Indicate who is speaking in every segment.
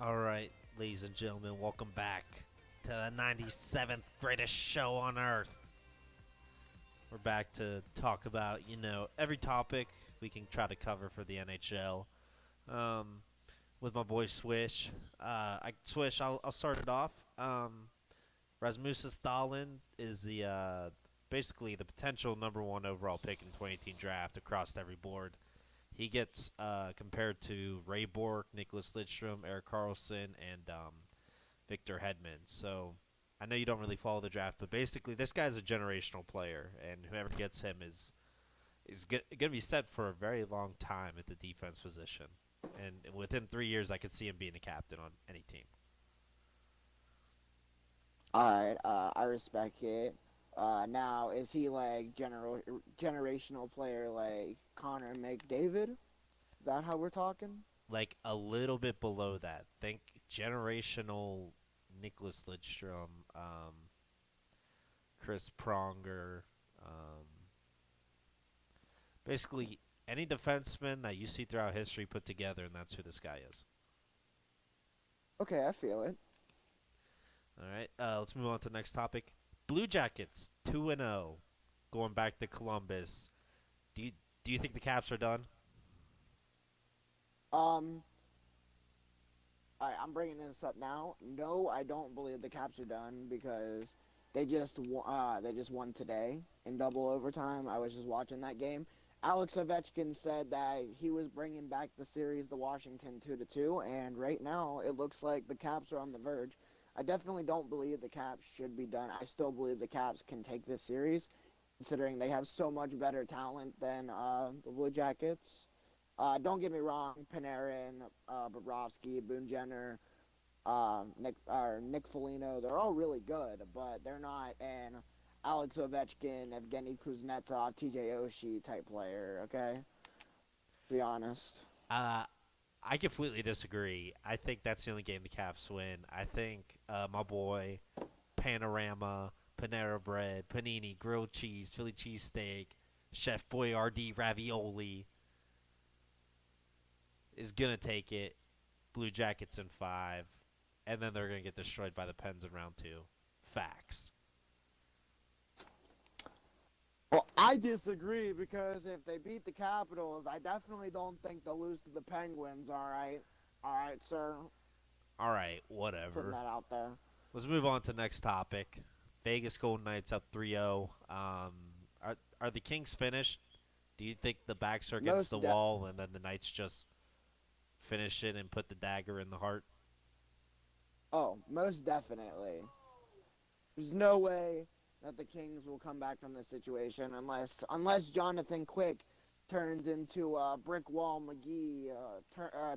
Speaker 1: All right, ladies and gentlemen, welcome back to the 97th greatest show on earth. We're back to talk about, every topic we can try to cover for the NHL. Um, with my boy Swish. I'll start it off. Rasmussen Stalin is the basically the potential number one overall pick in 2018 draft across every board. He gets compared to Ray Bork, Nicholas Lidstrom, Eric Carlson, and Victor Hedman. So I know you don't really follow the draft, but basically this guy's a generational player, and whoever gets him is going to be set for a very long time at the defense position. And within 3 years, I could see him being a captain on any team.
Speaker 2: Alright, I respect it. Now, is he like generational player like Connor McDavid? Is that how we're talking?
Speaker 1: Like a little bit below that. Think generational Nicholas Lidstrom, Chris Pronger, um, basically any defenseman that you see throughout history put together, and that's who this guy is.
Speaker 2: Okay, I feel it.
Speaker 1: All right, let's move on to the next topic. Blue Jackets 2-0, going back to Columbus. Do you do you think the Caps are done?
Speaker 2: Um, alright, I'm bringing this up now. No, I don't believe the Caps are done because they just won today in double overtime. I was just watching that game. Alex Ovechkin said that he was bringing back the series to Washington 2-2, and right now it looks like the Caps are on the verge. I definitely don't believe the Caps should be done. I still believe the Caps can take this series, considering they have so much better talent than the Blue Jackets. Don't get me wrong, Panarin, Bobrovsky, Boone Jenner, Nick Foligno, they're all really good, but they're not an Alex Ovechkin, Evgeny Kuznetsov, TJ Oshie type player, okay? Be honest.
Speaker 1: Uh, I completely disagree. I think that's the only game the Caps win. I think my boy Panorama, Panera Bread, Panini, grilled cheese, Philly cheesesteak, Chef Boyardee ravioli is gonna take it. Blue Jackets in five, and then they're gonna get destroyed by the Pens in round two. Facts.
Speaker 2: Well, I disagree because if they beat the Capitals, I definitely don't think they'll lose to the Penguins, alright? Alright, sir.
Speaker 1: All right,
Speaker 2: Putting
Speaker 1: whatever.
Speaker 2: that out there.
Speaker 1: Let's move on to the next topic. Vegas Golden Knights up 3-0. Are the Kings finished? Do you think the backs are against the
Speaker 2: Most de-
Speaker 1: wall and then the Knights just finish it and put the dagger in the heart?
Speaker 2: most definitely. There's no way that the Kings will come back from this situation unless Jonathan Quick turns into Brick Wall McGee,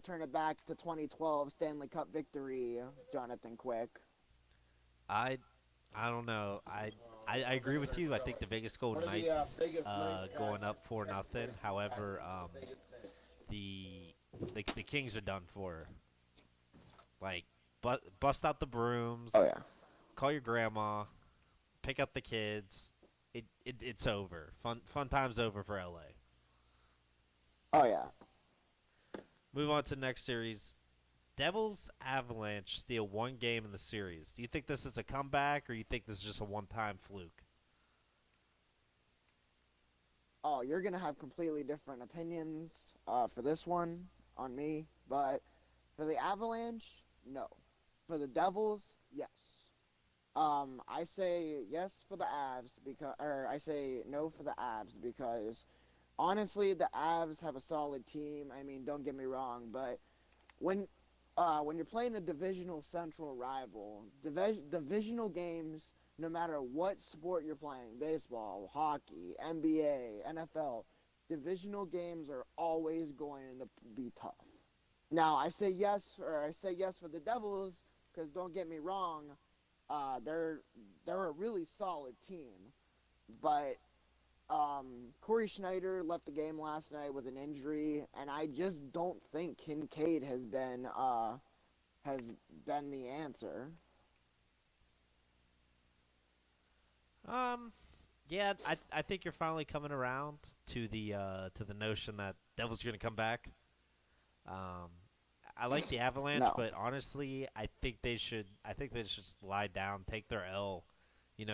Speaker 2: turn it back to 2012 Stanley Cup victory, Jonathan Quick.
Speaker 1: I I don't know. I agree with you. I think the Vegas Golden Knights going up 4-0. However, the, the Kings are done for. Like, bust out the brooms,
Speaker 2: Oh yeah.
Speaker 1: call your grandma, pick up the kids. It's over. Fun times over for LA.
Speaker 2: Oh yeah.
Speaker 1: Move on to the next series. Devils Avalanche steal one game in the series. Do you think this is a comeback, or you think this is just a one-time fluke?
Speaker 2: Oh, you're gonna have completely different opinions for this one on me, but for the Avalanche, no. For the Devils, yes. I say yes for the Avs because, or I say no for the Avs because honestly, the Avs have a solid team. I mean, don't get me wrong, but when when you're playing a divisional central rival, divisional games, no matter what sport you're playing, baseball, hockey, NBA, NFL, divisional games are always going to be tough. Now, I say yes for the Devils because don't get me wrong, they're a really solid team, but Corey Schneider left the game last night with an injury, and I just don't think Kincaid has been the answer.
Speaker 1: Um, yeah, I think you're finally coming around to the notion that Devils are going to come back. Um, I like the Avalanche,
Speaker 2: No.
Speaker 1: but honestly, I think they should. I think they should just lie down, take their L.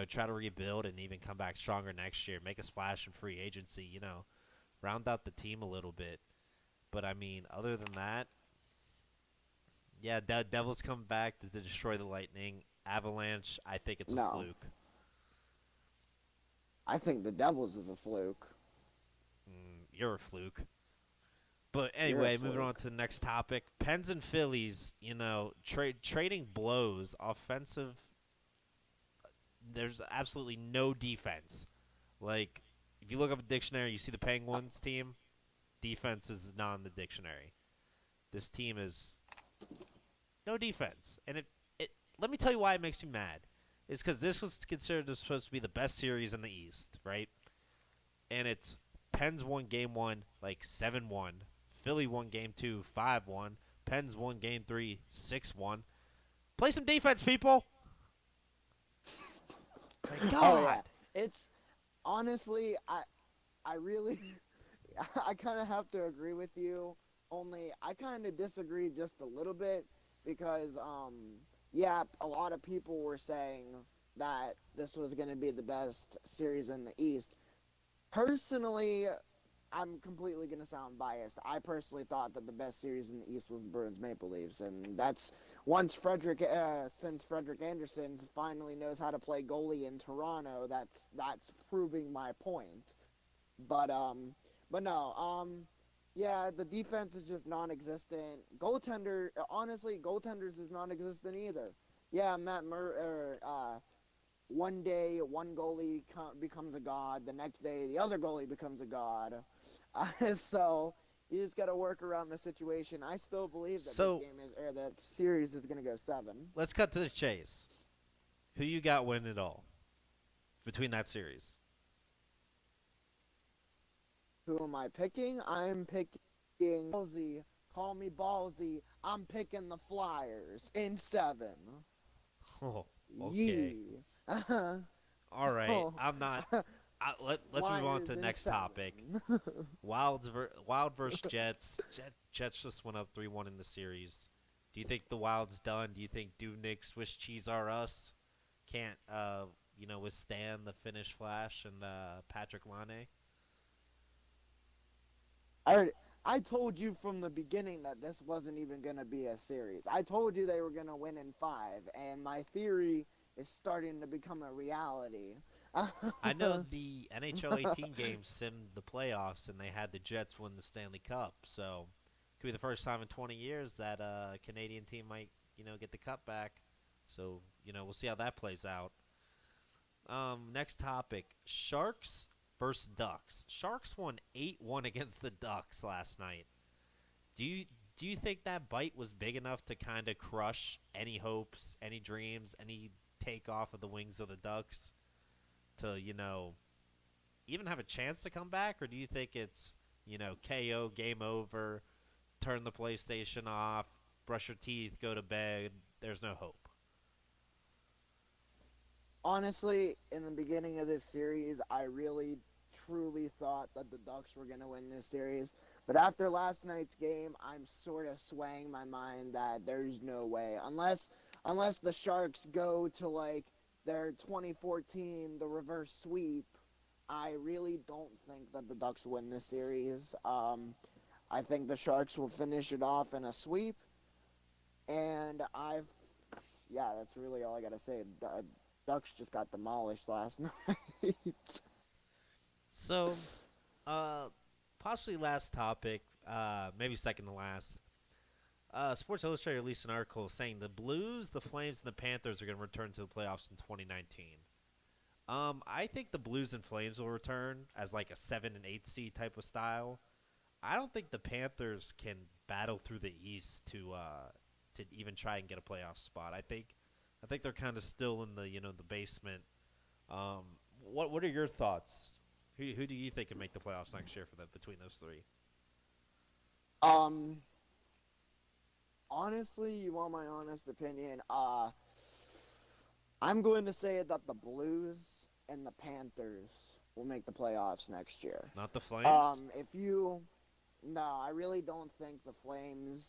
Speaker 1: Try to rebuild and even come back stronger next year. Make a splash in free agency. Round out the team a little bit. But I mean, other than that, yeah, Devils come back to destroy the Lightning. Avalanche, I think it's a
Speaker 2: No.
Speaker 1: fluke.
Speaker 2: I think the Devils is a fluke.
Speaker 1: You're a fluke. But
Speaker 2: You're a
Speaker 1: anyway, moving on
Speaker 2: fluke.
Speaker 1: to the next topic. Pens and Phillies, trading blows, offensive. There's absolutely no defense. Like, if you look up a dictionary, you see the Penguins team. Defense is not in the dictionary. This team is no defense. And let me tell you why it makes me mad. It's because this was considered supposed to be the best series in the East, right? And it's Pens won game one, like 7-1. Philly won game two, 5-1. Pens won game three, 6-1. Play some defense, people. My
Speaker 2: Oh
Speaker 1: God.
Speaker 2: yeah. It's honestly, I really, I kind of have to agree with you. Only I kind of disagree just a little bit because, yeah, a lot of people were saying that this was going to be the best series in the East. Personally, I'm completely going to sound biased. I personally thought that the best series in the East was the Bruins Maple Leafs, and that's since Frederick Anderson finally knows how to play goalie in Toronto. That's proving my point. But but no, yeah, the defense is just non-existent. Honestly, goaltenders is non-existent either. Yeah, Matt Murray. One day, one goalie becomes a god. The next day, the other goalie becomes a god. So you just got to work around the situation. I still believe that
Speaker 1: So
Speaker 2: that series is going to go 7.
Speaker 1: let's cut to the chase. Who you got winning it all between that series?
Speaker 2: Who am I picking? I'm picking ballsy. Call me ballsy. I'm picking the Flyers in 7.
Speaker 1: Oh, okay.
Speaker 2: Yee.
Speaker 1: All right.
Speaker 2: Oh.
Speaker 1: I'm not. Let's move on to
Speaker 2: Flyers
Speaker 1: the
Speaker 2: in
Speaker 1: next
Speaker 2: 7.
Speaker 1: topic. Wild versus Jets. Jets just went up 3-1 in the series. Do you think the Wild's done? Do you think Dubnyk, Swiss cheese are us? Can't withstand the Finnish Flash and Patrick Laine?
Speaker 2: I I told you from the beginning that this wasn't even going to be a series. I told you they were going to win in 5, and my theory is starting to become a reality.
Speaker 1: I know the NHL 18 games simmed the playoffs, and they had the Jets win the Stanley Cup. So it could be the first time in 20 years that a Canadian team might, get the cup back. So, we'll see how that plays out. Next topic, Sharks versus Ducks. Sharks won 8-1 against the Ducks last night. Do you think that bite was big enough to kind of crush any hopes, any dreams, any takeoff of the wings of the Ducks to, even have a chance to come back? Or do you think it's, KO, game over, turn the PlayStation off, brush your teeth, go to bed, there's no hope?
Speaker 2: Honestly, in the beginning of this series, I really, truly thought that the Ducks were going to win this series. But after last night's game, I'm sort of swaying my mind that there's no way. Unless the Sharks go to, like, their 2014, the reverse sweep, I really don't think that the Ducks win this series. I think the Sharks will finish it off in a sweep. And yeah, that's really all I got to say. Ducks just got demolished last night.
Speaker 1: So, possibly last topic, maybe second to last. Sports Illustrated released an article saying the Blues, the Flames, and the Panthers are going to return to the playoffs in 2019. I think the Blues and Flames will return as like a 7 and 8 seed type of style. I don't think the Panthers can battle through the East to even try and get a playoff spot. I think they're kind of still in the the basement. What are your thoughts? Who do you think can make the playoffs next year for them between those three?
Speaker 2: Honestly, you want my honest opinion? I'm going to say that the Blues and the Panthers will make the playoffs next year.
Speaker 1: Not the Flames?
Speaker 2: No, I really don't think the Flames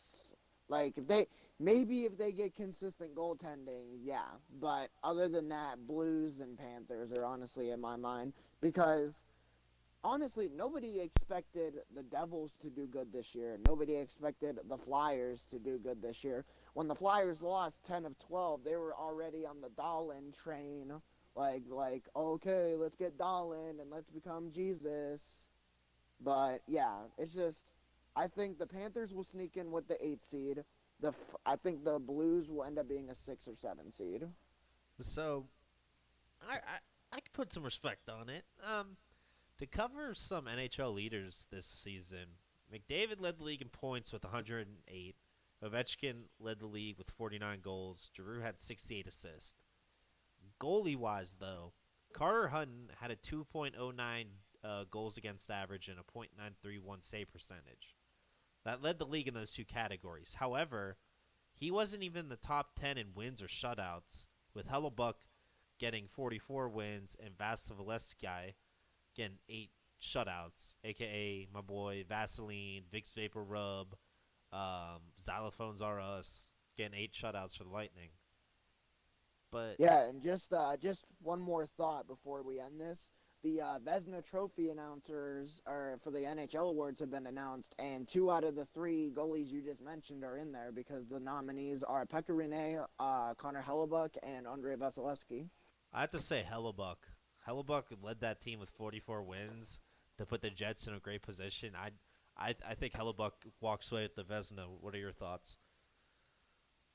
Speaker 2: Like if they get consistent goaltending, yeah. But other than that, Blues and Panthers are honestly in my mind because honestly, nobody expected the Devils to do good this year. Nobody expected the Flyers to do good this year. When the Flyers lost 10 of 12, they were already on the Dahlin train. Okay, let's get Dahlin and let's become Jesus. But yeah, it's just I think the Panthers will sneak in with the 8 seed. I think the Blues will end up being a 6 or 7 seed.
Speaker 1: So I could put some respect on it. To cover some NHL leaders this season, McDavid led the league in points with 108. Ovechkin led the league with 49 goals. Giroux had 68 assists. Goalie-wise, though, Carter Hutton had a 2.09 goals against average and a .931 save percentage. That led the league in those two categories. However, he wasn't even in the top 10 in wins or shutouts, with Hellebuck getting 44 wins and Vasilevsky getting 8 shutouts, a.k.a. my boy Vaseline, Vicks Vapor Rub, Xylophones Are Us, getting 8 shutouts for the Lightning. But
Speaker 2: Yeah, and just one more thought before we end this. The Vezina Trophy announcers are for the NHL awards have been announced, and 2 out of the 3 goalies you just mentioned are in there because the nominees are Pekka Rinne, Connor Hellebuck, and Andrei Vasilevsky.
Speaker 1: I have to say Hellebuck. Hellebuck led that team with 44 wins to put the Jets in a great position. I think Hellebuck walks away with the Vezina. What are your thoughts?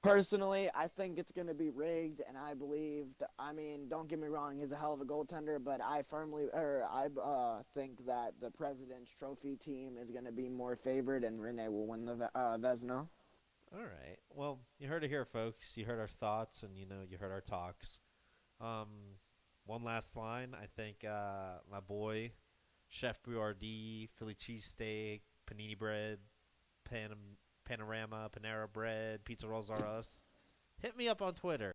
Speaker 2: Personally, I think it's going to be rigged, and I mean, don't get me wrong, he's a hell of a goaltender, but I think that the President's Trophy team is going to be more favored, and Rene will win the Vezina.
Speaker 1: All right. Well, you heard it here, folks. You heard our thoughts, and you heard our talks. Um, One last line. I think my boy, Chef Boyardee, Philly cheesesteak, panini bread, Panorama, Panera bread, pizza rolls are us. Hit me up on Twitter.